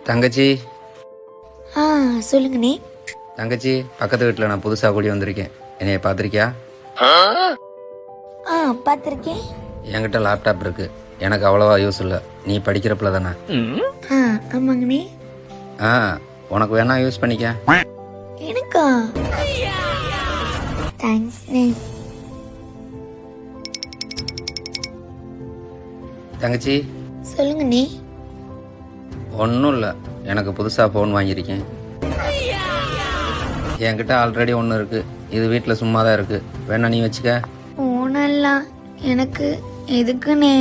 தங்கச்சி. சொல்லுங்கண்ணே. தங்கச்சி, பக்கத்து வீட்டில் நான் புதுசாக கூடி வந்திருக்கேன். என்னைய பார்த்துருக்கியா? பார்த்துருக்கேன். என்கிட்ட லேப்டாப் இருக்கு. எனக்கு அவ்வளோவா யூஸ் இல்லை. நீ படிக்கிறப்பில் தானே? ஆமாங்கண்ணே. உனக்கு வேணா யூஸ் பண்ணிக்க. எனக்கா? தேங்க்ஸ்ண்ணே. தங்கச்சி. சொல்லுங்கண்ணே. ஒன்றும் இல்லை, எனக்கு புதுசாக ஃபோன் வாங்கியிருக்கேன். என்கிட்ட ஆல்ரெடி ஒன்று இருக்குது. இது வீட்டில் சும்மா தான் இருக்குது. வேணா நீ வச்சுக்க. ஃபோனெல்லாம் எனக்கு எதுக்குண்ணே?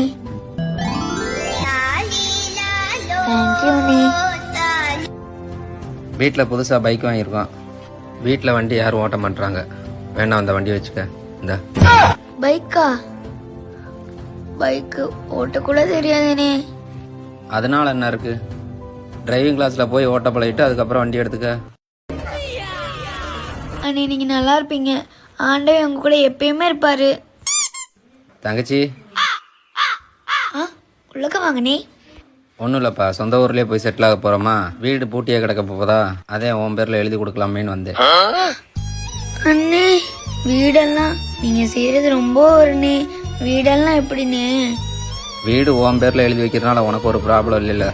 தேங்க்யூண்ணே. வீட்டில் புதுசாக பைக் வாங்கியிருக்கோம். வீட்டில் வண்டி யாரும் ஓட்ட மாட்டுறாங்க. வேணா அந்த வண்டி வச்சுக்க. இந்த பைக்கா? பைக்கு ஓட்டக்கூட தெரியாதுண்ணே. அதனால என்ன இருக்கு? டிரைவிங் கிளாஸில் போய் ஓட்ட பழகிட்டு அதுக்கப்புறம் வண்டி எடுத்துக்க. அண்ணே, நீங்க நல்லா இருப்பீங்க. ஆண்டவன் உங்க கூட எப்பயுமே இருப்பாரு. தங்கச்சி. உள்ளக்க வாங்கண்ணே. ஒன்றும் இல்லைப்பா, சொந்த ஊர்லேயே போய் செட்டில் ஆக போகிறோமா. வீடு பூட்டியே கிடக்க போதா, அதே உன் பேரில் எழுதி கொடுக்கலாமேன்னு வந்தேன். அண்ணே, வீடெல்லாம் நீங்க செய்யறது ரொம்ப ஒருண்ணே. வீடெல்லாம் எப்படிண்ணே? வீடு உன் பேரில் எழுதி வைக்கிறதுனால உனக்கு ஒரு ப்ராப்ளம் இல்லைல்ல?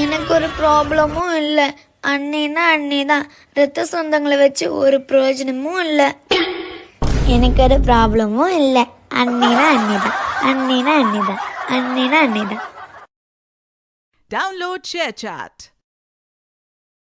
எனக்கு ஒரு ப்ராப்ளமும் இல்லை. அண்ணேன்னா அண்ணே தான். ரத்த சொந்தங்களை வச்சு ஒரு பிரயோஜனமும் இல்லை. எனக்கு ஒரு ப்ராப்ளமும் இல்லை. அண்ணேனா அண்ணே தான். அண்ணேனா அண்ணே தான். அண்ணேனா அண்ணே தான். Download ShareChat.